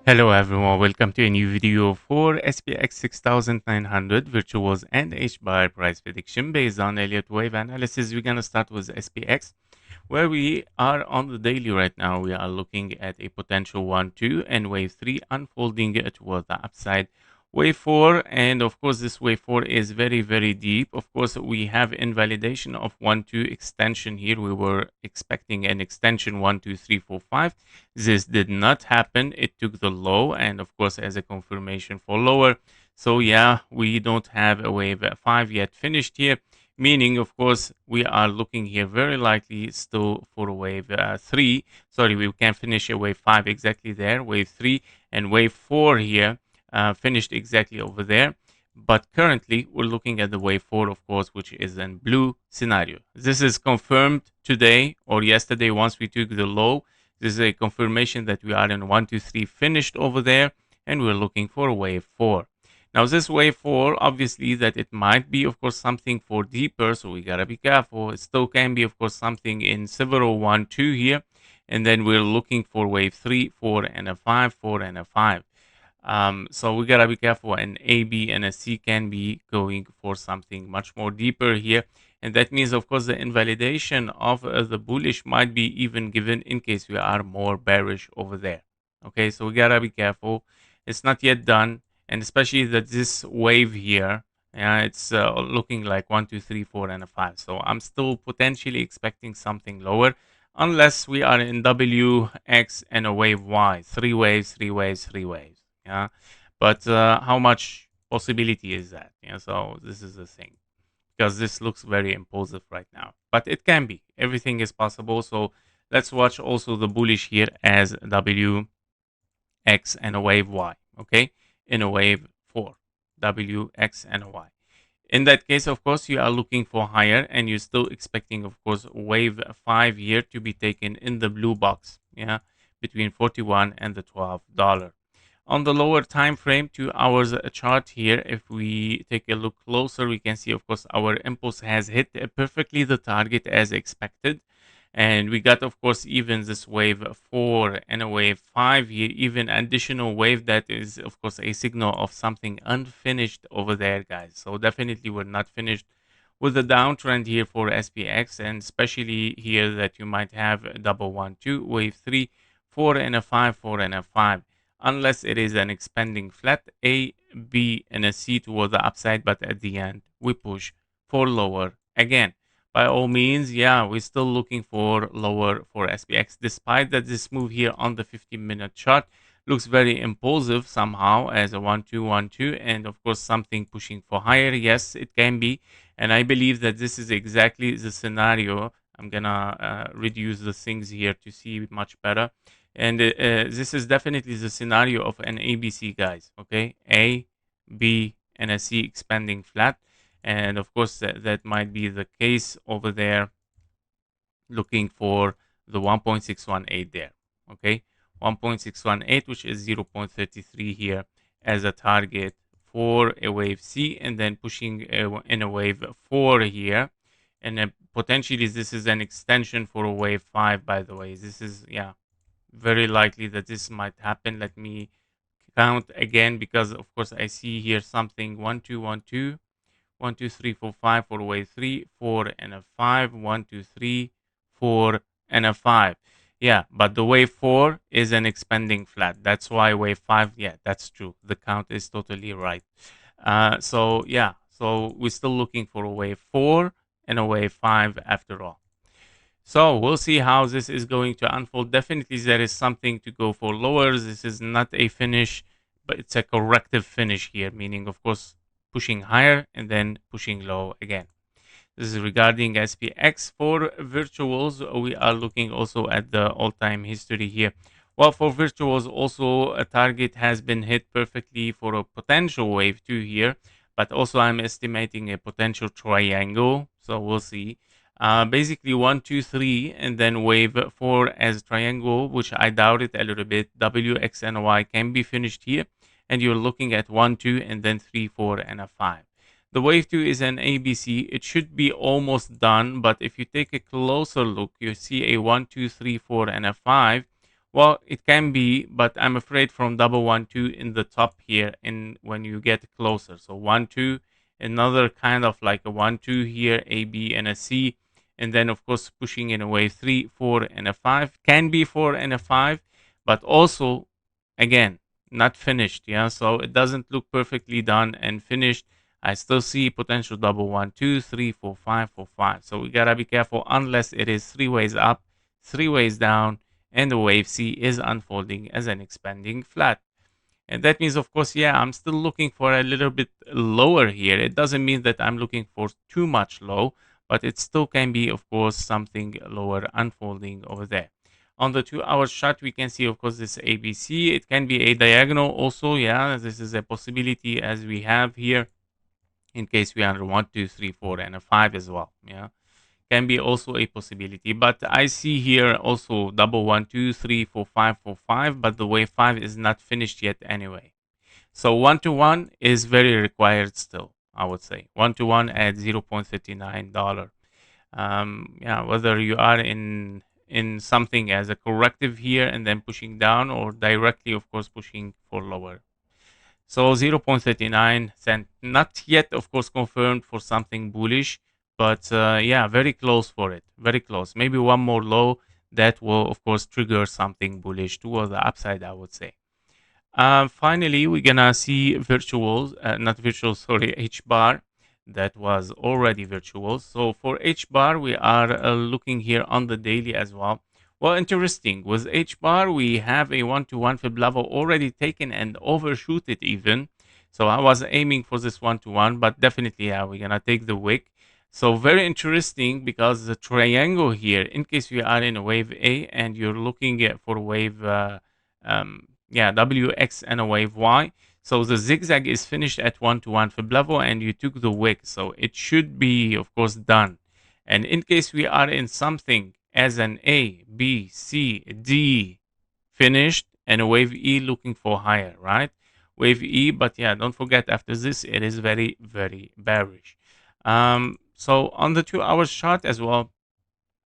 Hello everyone, welcome to a new video for SPX 6900 virtuals and Hbar price prediction based on Elliott Wave analysis. We're going to start with SPX, where we are on the daily right now. We are looking at a potential 1-2 and wave 3 unfolding towards the upside. Wave 4, and of course this wave 4 is very deep. Of course we have invalidation of 1-2 extension here. We were expecting an extension 1, 2, 3, 4, 5. This did not happen. It took the low and of course as a confirmation for lower. So yeah, we don't have a wave 5 yet finished here, meaning of course we are looking here very likely still for wave 3. Sorry, we can finish a wave 5 exactly there, wave 3, and wave 4 here finished exactly over there. But currently we're looking at the wave 4, of course, which is in blue scenario. This is confirmed today or yesterday once we took the low. This is a confirmation that we are in 1, 2, 3 finished over there, and we're looking for wave 4. Now this wave 4, obviously that it might be of course something for deeper, so we gotta be careful. It still can be of course something in several 1, 2 here, and then we're looking for wave 3, 4, and a 5, 4, and a 5. So we gotta be careful, and A, B, and a C can be going for something much more deeper here. And that means, of course, the invalidation of the bullish might be even given in case we are more bearish over there. Okay, so we gotta be careful. It's not yet done, and especially that this wave here, it's looking like 1, 2, 3, 4, and a 5. So I'm still potentially expecting something lower, unless we are in W, X, and a wave Y. 3 waves, 3 waves, 3 waves. Yeah, but how much possibility is that? Yeah, so this is the thing, because this looks very impulsive right now, but it can be. Everything is possible. So let's watch also the bullish here as W, X, and a wave Y. Okay, in a wave 4, W, X, and a Y. In that case, of course, you are looking for higher, and you're still expecting, of course, wave 5 here to be taken in the blue box. Yeah, between 41 and the $12. On the lower time frame, 2 hours chart here, if we take a look closer, we can see, of course, our impulse has hit perfectly the target as expected. And we got, of course, even this wave 4 and a wave 5 here, even additional wave that is, of course, a signal of something unfinished over there, guys. So definitely we're not finished with the downtrend here for SPX, and especially here that you might have a double 1, 2, wave 3, 4 and a 5, 4 and a 5. Unless it is an expanding flat A, B, and a C toward the upside, but at the end we push for lower again. By all means, yeah, we're still looking for lower for SPX, despite that this move here on the 15-minute chart looks very impulsive somehow as a 1-2, 1-2, and of course something pushing for higher. Yes, it can be, and I believe that this is exactly the scenario. I'm gonna reduce the things here to see much better. And this is definitely the scenario of an ABC, guys. Okay, A, B, and a C expanding flat, and of course that might be the case over there, looking for the 1.618 there. Okay, 1.618, which is 0.33 here as a target for a wave C, and then pushing in a wave 4 here, and potentially this is an extension for a wave 5. By the way, this is, yeah, very likely that this might happen. Let me count again, because of course I see here something 1, 2, 1, 2, 1, 2, 3, 4, 5 for wave 3, 4 and a 5, 1, 2, 3, 4 and a 5. Yeah, but the wave 4 is an expanding flat. That's why wave 5, yeah, that's true. The count is totally right. So yeah, so we're still looking for a wave 4 and a wave 5 after all. So we'll see how this is going to unfold. Definitely there is something to go for lower. This is not a finish, but it's a corrective finish here, meaning of course pushing higher and then pushing low again. This is regarding SPX. For virtuals, we are looking also at the all-time history here. Well, for virtuals also a target has been hit perfectly for a potential wave 2 here, but also I'm estimating a potential triangle. So we'll see. Basically 1, 2, 3, and then wave 4 as triangle, which I doubt it a little bit. W, X, and Y can be finished here, and you're looking at 1, 2, and then 3, 4, and a 5. The wave 2 is an ABC. It should be almost done, but if you take a closer look, you see a 1, 2, 3, 4, and a 5. Well, it can be, but I'm afraid from double 1, 2 in the top here in when you get closer. So 1, 2, another kind of like a 1, 2 here, A, B, and a C. And then, of course, pushing in a wave 3, 4, and a 5. Can be 4 and a 5, but also, again, not finished. Yeah, so it doesn't look perfectly done and finished. I still see potential double 1, 2, 3, 4, 5, 4, 5. So we gotta be careful unless it is 3 ways up, 3 ways down, and the wave C is unfolding as an expanding flat. And that means, of course, yeah, I'm still looking for a little bit lower here. It doesn't mean that I'm looking for too much low, but it still can be, of course, something lower unfolding over there. On the 2-hour chart, we can see, of course, this ABC. It can be a diagonal also. Yeah, this is a possibility as we have here in case we are 1, 2, 3, 4, and a 5 as well. Yeah, can be also a possibility. But I see here also double 1, 2, 3, 4, 5, 4, 5, but the wave 5 is not finished yet anyway. So 1 to 1 is very required still, I would say. 1 to 1 at $0.59. Yeah, whether you are in something as a corrective here and then pushing down, or directly, of course, pushing for lower. So 0.39 cent, not yet, of course, confirmed for something bullish, but yeah, very close for it, very close. Maybe one more low that will, of course, trigger something bullish towards the upside, I would say. Finally, we're gonna see virtuals, not virtual, sorry, Hbar. That was already virtual. So for Hbar, we are looking here on the daily as well. Well, interesting. With Hbar, we have a 1-to-1 fib level already taken and overshoot it even. So I was aiming for this 1-to-1, but definitely, yeah, we're gonna take the wick. So very interesting because the triangle here, in case you are in a wave A and you're looking at for wave yeah, WX and a wave Y. So the zigzag is finished at 1-to-1 fib level and you took the wick. So it should be, of course, done. And in case we are in something as an A, B, C, D finished and a wave E looking for higher, right? Wave E, but yeah, don't forget after this, it is very, very bearish. So on the 2-hour chart as well,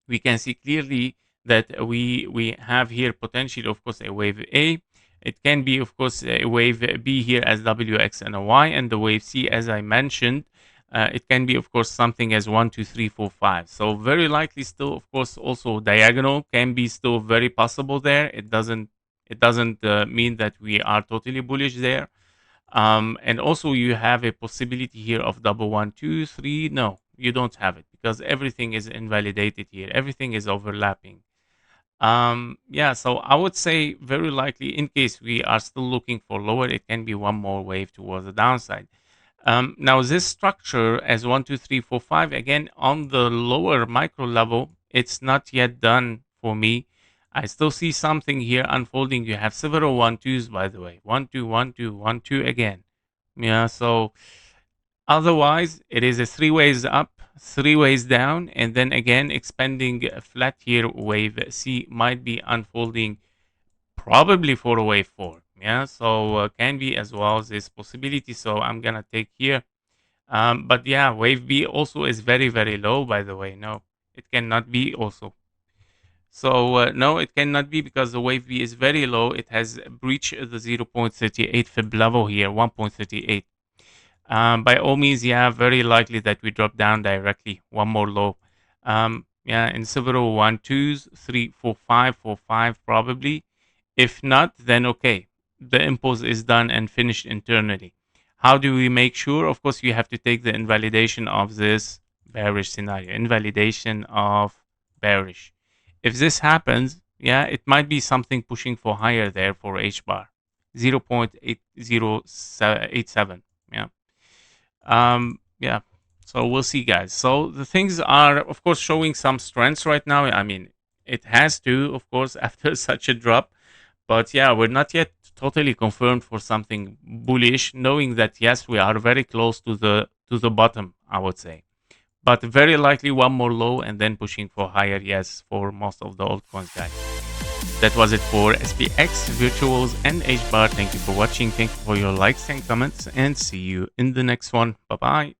we can see clearly that we have here potentially, of course, a wave A. It can be, of course, a wave B here as WX and a Y, and the wave C, as I mentioned, it can be, of course, something as 1, 2, 3, 4, 5. So very likely still, of course, also diagonal can be still very possible there. It doesn't mean that we are totally bullish there. And also you have a possibility here of double 1, 2, 3. No, you don't have it because everything is invalidated here. Everything is overlapping. Yeah, so I would say very likely in case we are still looking for lower, it can be one more wave towards the downside. Now this structure as 1, 2, 3, 4, 5, again, on the lower micro level, it's not yet done for me. I still see something here unfolding. You have several 1-2s, by the way. 1, 2, 1, 2, 1, 2 again. Yeah, so otherwise, it is a 3 ways up, 3 ways down, and then again expanding flat here. Wave C might be unfolding probably for a wave 4. Yeah, so can be as well this possibility. So I'm gonna take here. But yeah, wave B also is very, very low, by the way. No, it cannot be also. So no, it cannot be because the wave B is very low. It has breached the 0.38 fib level here, 1.38. By all means, yeah, very likely that we drop down directly. One more low. Yeah, in several 1-2s, 3, 4, 5, 4, 5 probably. If not, then okay. The impulse is done and finished internally. How do we make sure? Of course, you have to take the invalidation of this bearish scenario. Invalidation of bearish. If this happens, yeah, it might be something pushing for higher there for Hbar. 0.8087. Yeah. Yeah, so we'll see, guys. So the things are, of course, showing some strengths right now. I mean, it has to, of course, after such a drop. But yeah, we're not yet totally confirmed for something bullish, knowing that yes, we are very close to the bottom, I would say. But very likely one more low and then pushing for higher, yes, for most of the altcoins, guys. That was it for SPX, Virtuals, and Hbar. Thank you for watching. Thank you for your likes and comments, and see you in the next one. Bye-bye.